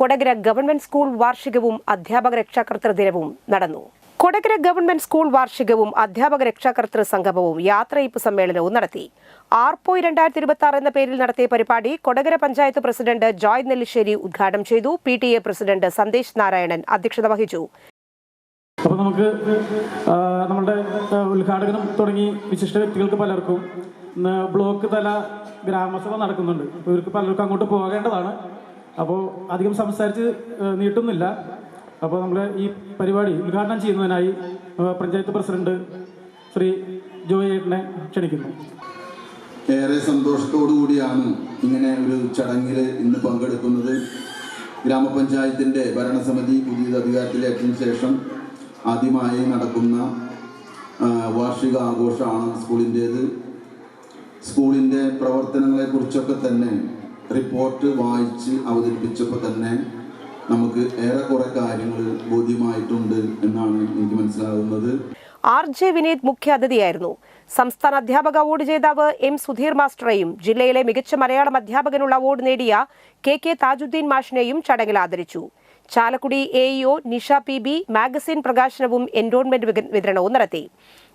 Kodakara government school വാർഷികവും അധ്യാപക രക്ഷാകർതൃ ദിനവും നടന്നു. കൊടകര ഗവൺമെന്റ് സ്കൂൾ വാർഷികവും അധ്യാപക രക്ഷാകർതൃ സംഗമവും യാത്രയയപ്പ് സമ്മേളനവും നടത്തി. ആർപോയ് 2026 എന്ന പേരിൽ നടത്തിയ പരിപാടി കൊടകര പഞ്ചായത്ത് പ്രസിഡന്റ് ജോയ് നെല്ലിശ്ശേരി ഉദ്ഘാടനം ചെയ്തു. PTA പ്രസിഡന്റ് സന്ദേശ് നാരായണൻ അധ്യക്ഷത വഹിച്ചു. അപ്പോൾ നമുക്ക് നമ്മുടെ ഉദ്ഘാടനം തുടങ്ങി വിശിഷ്ട വ്യക്തികൾക്ക് പലർക്കും ഇന്ന് ബ്ലോക്ക് തല ഗ്രാമസഭ നടക്കുന്നുണ്ട്. അപ്പോൾ ഇവർക്ക് പലർക്കും അങ്ങോട്ട് പോകേണ്ടതാണ്. അപ്പോൾ അധികം സംസാരിച്ച് നീട്ടുന്നില്ല. അപ്പോൾ നമ്മൾ ഈ പരിപാടി ഉദ്ഘാടനം ചെയ്യുന്നതിനായി പഞ്ചായത്ത് പ്രസിഡന്റ് ശ്രീ ജോയ് ഏട്ടനെ ക്ഷണിക്കുന്നു. ഏറെ സന്തോഷത്തോടു കൂടിയാണ് ഇങ്ങനെ ഒരു ചടങ്ങിൽ ഇന്ന് പങ്കെടുക്കുന്നത്. ഗ്രാമപഞ്ചായത്തിൻ്റെ ഭരണസമിതി പുതിയത് അധികാരത്തിലേറ്റതിനു ശേഷം ആദ്യമായി നടക്കുന്ന വാർഷിക ആഘോഷമാണ് സ്കൂളിൻ്റേത്. സ്കൂളിൻ്റെ പ്രവർത്തനങ്ങളെക്കുറിച്ചൊക്കെ തന്നെ റിപ്പോർട്ട് വായിച്ച് അവതരിപ്പിച്ചപ്പോൾ തന്നെ നമുക്ക് ഏറെക്കുറെ കാര്യങ്ങൾ ബോധ്യമായിട്ടുണ്ട് എന്നാണ് എനിക്ക് മനസ്സിലാകുന്നത്. RJ വിനീത് മുഖ്യ അതിഥിയായിരുന്നു. സംസ്ഥാന അധ്യാപക അവാർഡ് ജേതാവ് M സുധീർ മാസ്റ്ററെയും ജില്ലയിലെ മികച്ച മലയാളം അധ്യാപകനുള്ള അവാർഡ് നേടിയ KK താജുദ്ദീൻ മാഷിനെയും ചടങ്ങിൽ ആദരിച്ചു. Chalakudy AEO Nisha PB magazine പ്രകാശനവും എൻഡോൺമെന്റ് വിതരണവും നടത്തി.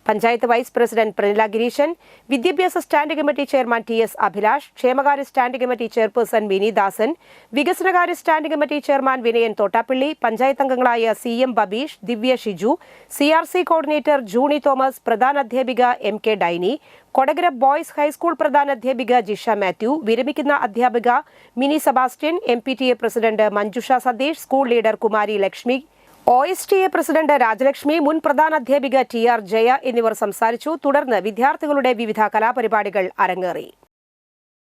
പഞ്ചായത്ത് വൈസ് പ്രസിഡന്റ് പ്രനില ഗിരീശൻ, വിദ്യാഭ്യാസ standing committee chairman TS Abhilash, ക്ഷേമകാര്യ standing committee chairperson Vini Dasan, വികസനകാര്യ standing committee chairman Vinayan Thottappally, panchayat അംഗങ്ങളായ CM Babeesh, Divya Shiju, CRC coordinator Juni Thomas, പ്രധാനാധ്യാപിക MK Dainy, Kodakara boys high school പ്രധാനാധ്യാപിക ജിഷ മാത്യു, വിരമിക്കുന്ന അധ്യാപിക Mini Sebastian, MPTA president Manjusha Satheesh, school leader Kumari Lakshmi, OSTA president Rajalakshmi, മുൻ പ്രധാനാധ്യാപിക TR ജയ എന്നിവർ സംസാരിച്ചു. തുടർന്ന് വിദ്യാർത്ഥികളുടെ വിവിധ കലാപരിപാടികൾ അരങ്ങേറി.